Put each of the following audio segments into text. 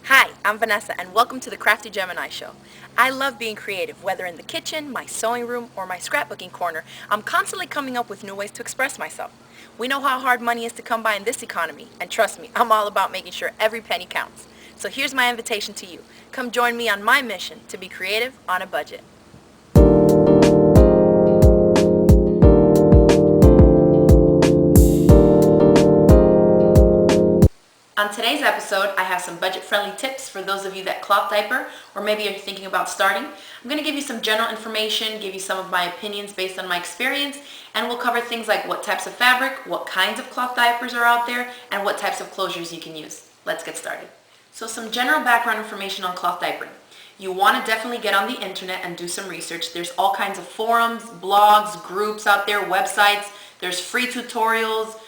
Hi, I'm Vanessa and welcome to the Crafty Gemini Show. I love being creative, whether in the kitchen, my sewing room, or my scrapbooking corner. I'm constantly coming up with new ways to express myself. We know how hard money is to come by in this economy, and trust me, I'm all about making sure every penny counts. So here's my invitation to you. Come join me on my mission to be creative on a budget. On today's episode, I have some budget-friendly tips for those of you that cloth diaper or maybe you're thinking about starting. I'm going to give you some general information, give you some of my opinions based on my experience, and we'll cover things like what types of fabric, what kinds of cloth diapers are out there, and what types of closures you can use. Let's get started. So some general background information on cloth diapering. You want to definitely get on the internet and do some research. There's all kinds of forums, blogs, groups out there, websites. There's free tutorials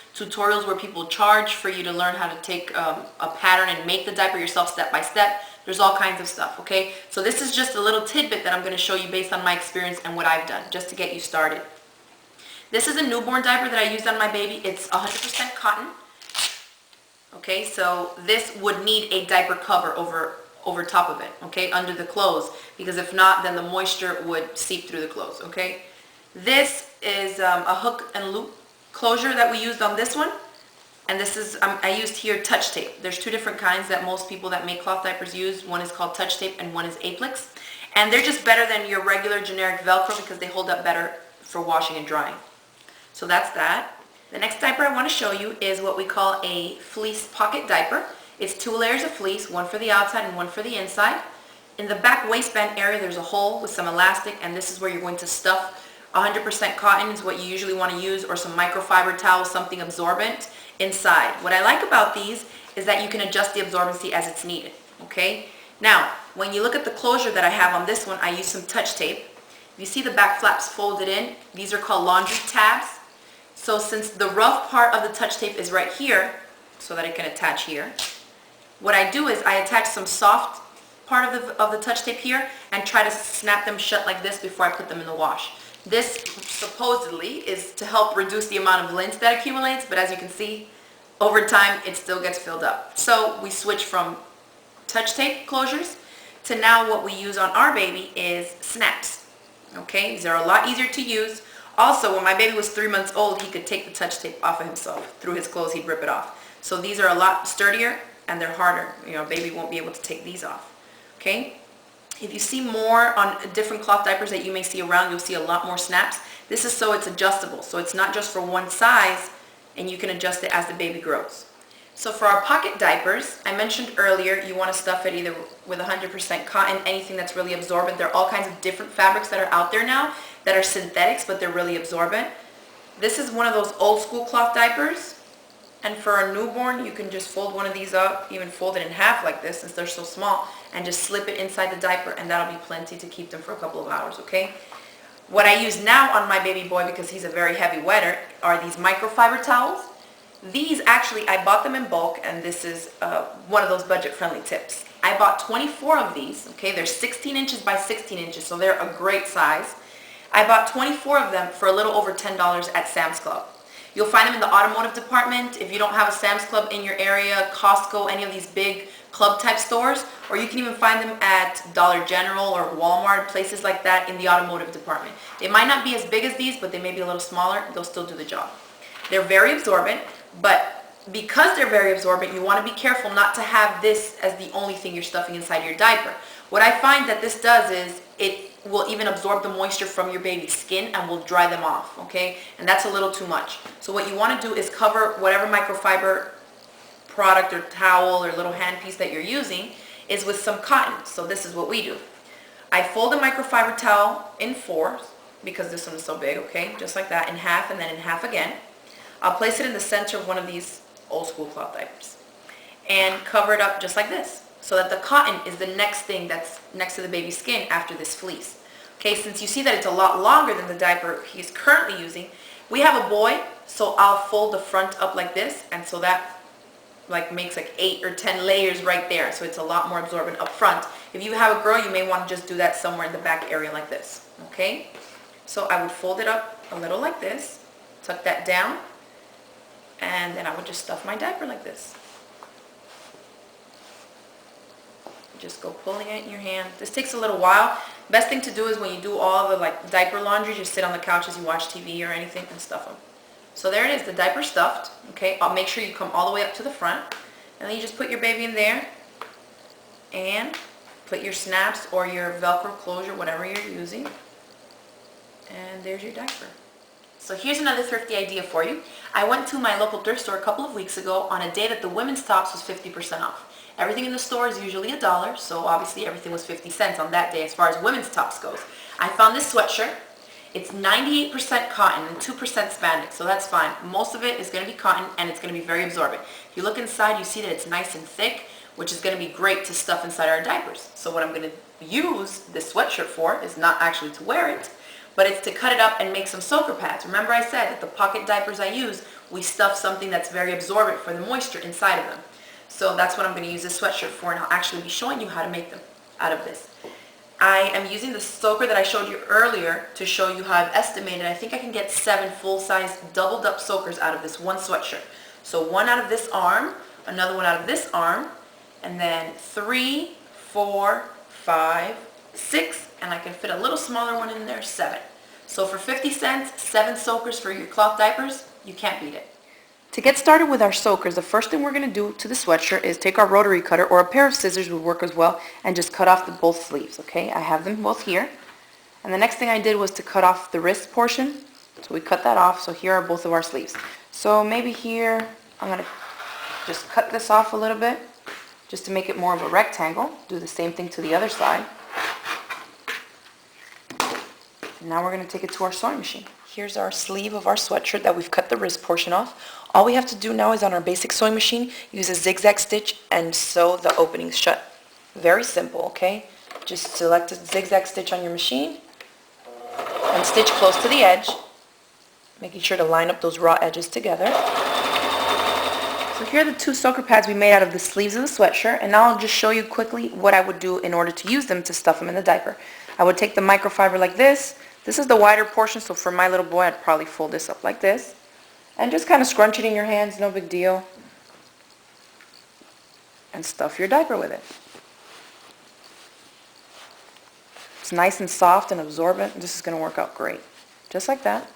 where people charge for you to learn how to take a pattern and make the diaper yourself step by step. There's all kinds of stuff, okay? So this is just a little tidbit that I'm going to show you based on my experience and what I've done, just to get you started. This is a newborn diaper that I used on my baby. It's 100% cotton. Okay, so this would need a diaper cover over top of it, okay, under the clothes, because if not, then the moisture would seep through the clothes, okay? This is a hook and loop closure that we used on this one, and this is, I used here TouchTape. There's two different kinds that most people that make cloth diapers use. One is called TouchTape and one is Aplix, and they're just better than your regular generic Velcro because they hold up better for washing and drying. So that's that. The next diaper I want to show you is what we call a fleece pocket diaper. It's 2 layers of fleece, one for the outside and one for the inside. In the back waistband area there's a hole with some elastic, and this is where you're going to stuff 100% cotton is what you usually want to use, or some microfiber towel, something absorbent inside. What I like about these is that you can adjust the absorbency as it's needed, okay? Now, when you look at the closure that I have on this one, I use some TouchTape. You see the back flaps folded in. These are called laundry tabs. So since the rough part of the TouchTape is right here, so that it can attach here, what I do is I attach some soft part of the TouchTape here and try to snap them shut like this before I put them in the wash. This supposedly is to help reduce the amount of lint that accumulates, but as you can see, over time it still gets filled up. So we switch from TouchTape closures to now what we use on our baby is snaps. Okay, these are a lot easier to use. Also, when my baby was 3 months old, he could take the TouchTape off of himself. Through his clothes, he'd rip it off. So these are a lot sturdier and they're harder. You know, baby won't be able to take these off. Okay? If you see more on different cloth diapers that you may see around, you'll see a lot more snaps. This is so it's adjustable. So it's not just for one size, and you can adjust it as the baby grows. So for our pocket diapers, I mentioned earlier, you want to stuff it either with 100% cotton, anything that's really absorbent. There are all kinds of different fabrics that are out there now that are synthetics, but they're really absorbent. This is one of those old school cloth diapers. And for a newborn, you can just fold one of these up, even fold it in half like this since they're so small, and just slip it inside the diaper, and that'll be plenty to keep them for a couple of hours, okay? What I use now on my baby boy, because he's a very heavy wetter, are these microfiber towels. These actually, I bought them in bulk, and this is one of those budget-friendly tips. I bought 24 of these, okay? They're 16 inches by 16 inches, so they're a great size. I bought 24 of them for a little over $10 at Sam's Club. You'll find them in the automotive department if you don't have a Sam's Club in your area, Costco, any of these big club type stores, or you can even find them at Dollar General or Walmart, places like that in the automotive department. They might not be as big as these, but they may be a little smaller. They'll still do the job. They're very absorbent, but because they're very absorbent, you want to be careful not to have this as the only thing you're stuffing inside your diaper. What I find that this does is it will even absorb the moisture from your baby's skin and will dry them off, okay? And that's a little too much. So what you want to do is cover whatever microfiber product or towel or little handpiece that you're using is with some cotton. So this is what we do. I fold a microfiber towel in 4, because this one is so big, okay? Just like that, in half and then in half again. I'll place it in the center of one of these old school cloth diapers and cover it up just like this, so that the cotton is the next thing that's next to the baby's skin after this fleece. Okay, since you see that it's a lot longer than the diaper he's currently using, we have a boy, so I'll fold the front up like this, and so that like makes like 8 or 10 layers right there, so it's a lot more absorbent up front. If you have a girl, you may want to just do that somewhere in the back area like this, okay? So I would fold it up a little like this, tuck that down, and then I would just stuff my diaper like this. Just go pulling it in your hand. This takes a little while. Best thing to do is when you do all the like diaper laundry, just sit on the couch as you watch TV or anything and stuff them. So there it is, the diaper stuffed. Okay, I'll make sure you come all the way up to the front. And then you just put your baby in there and put your snaps or your Velcro closure, whatever you're using. And there's your diaper. So here's another thrifty idea for you. I went to my local thrift store a couple of weeks ago on a day that the women's tops was 50% off. Everything in the store is usually $1, so obviously everything was 50 cents on that day as far as women's tops goes. I found this sweatshirt. It's 98% cotton and 2% spandex, so that's fine. Most of it is going to be cotton and it's going to be very absorbent. If you look inside, you see that it's nice and thick, which is going to be great to stuff inside our diapers. So what I'm going to use this sweatshirt for is not actually to wear it, but it's to cut it up and make some soaker pads. Remember I said that the pocket diapers I use, we stuff something that's very absorbent for the moisture inside of them. So that's what I'm going to use this sweatshirt for, and I'll actually be showing you how to make them out of this. I am using the soaker that I showed you earlier to show you how I've estimated. I think I can get 7 full-size doubled up soakers out of this one sweatshirt. So one out of this arm, another one out of this arm, and then 3, 4, 5, 6, and I can fit a little smaller one in there, 7. So for 50 cents, 7 soakers for your cloth diapers, you can't beat it. To get started with our soakers, the first thing we're going to do to the sweatshirt is take our rotary cutter, or a pair of scissors would work as well, and just cut off both sleeves, okay? I have them both here. And the next thing I did was to cut off the wrist portion. So we cut that off, so here are both of our sleeves. So maybe here, I'm going to just cut this off a little bit, just to make it more of a rectangle. Do the same thing to the other side. And now we're going to take it to our sewing machine. Here's our sleeve of our sweatshirt that we've cut the wrist portion off. All we have to do now is on our basic sewing machine, use a zigzag stitch and sew the openings shut. Very simple, okay? Just select a zigzag stitch on your machine and stitch close to the edge, making sure to line up those raw edges together. So here are the 2 soaker pads we made out of the sleeves of the sweatshirt, and now I'll just show you quickly what I would do in order to use them to stuff them in the diaper. I would take the microfiber like this. This is the wider portion, so for my little boy, I'd probably fold this up like this. And just kind of scrunch it in your hands, no big deal. And stuff your diaper with it. It's nice and soft and absorbent. This is going to work out great. Just like that.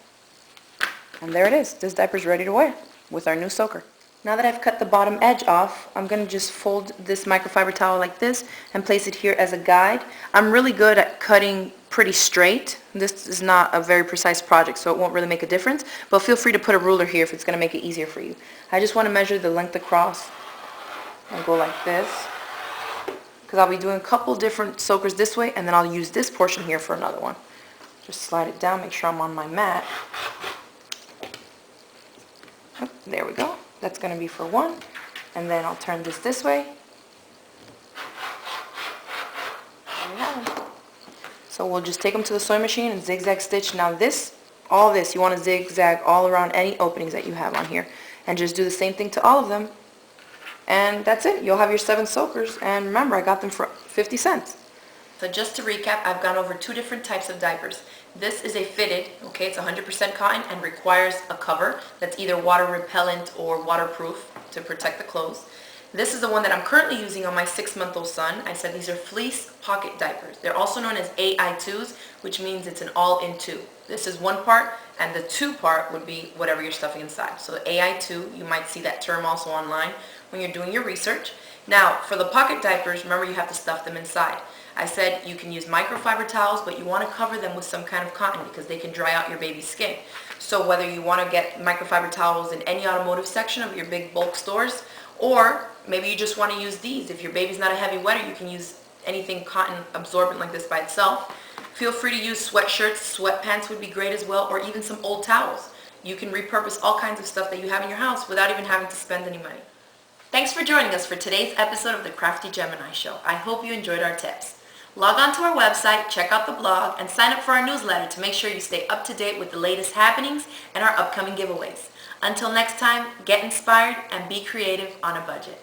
And there it is. This diaper's ready to wear with our new soaker. Now that I've cut the bottom edge off, I'm going to just fold this microfiber towel like this and place it here as a guide. I'm really good at cutting pretty straight. This is not a very precise project, so it won't really make a difference, but feel free to put a ruler here if it's going to make it easier for you. I just want to measure the length across and go like this, because I'll be doing a couple different soakers this way, and then I'll use this portion here for another one. Just slide it down, make sure I'm on my mat. Oh, there we go. That's going to be for one, and then I'll turn this way. There we have them. So we'll just take them to the sewing machine and zigzag stitch. Now all this, you want to zigzag all around any openings that you have on here. And just do the same thing to all of them. And that's it. You'll have your 7 soakers. And remember, I got them for 50 cents. So just to recap, I've gone over 2 different types of diapers. This is a fitted, okay, it's 100% cotton and requires a cover that's either water repellent or waterproof to protect the clothes. This is the one that I'm currently using on my 6-month-old son. I said these are fleece pocket diapers. They're also known as AI2s, which means it's an all-in-2. This is one part, and the 2 part would be whatever you're stuffing inside. So the AI2, you might see that term also online when you're doing your research. Now, for the pocket diapers, remember you have to stuff them inside. I said you can use microfiber towels, but you want to cover them with some kind of cotton because they can dry out your baby's skin. So whether you want to get microfiber towels in any automotive section of your big bulk stores, or maybe you just want to use these. If your baby's not a heavy wetter, you can use anything cotton absorbent like this by itself. Feel free to use sweatshirts, sweatpants would be great as well, or even some old towels. You can repurpose all kinds of stuff that you have in your house without even having to spend any money. Thanks for joining us for today's episode of the Crafty Gemini Show. I hope you enjoyed our tips. Log on to our website, check out the blog, and sign up for our newsletter to make sure you stay up to date with the latest happenings and our upcoming giveaways. Until next time, get inspired and be creative on a budget.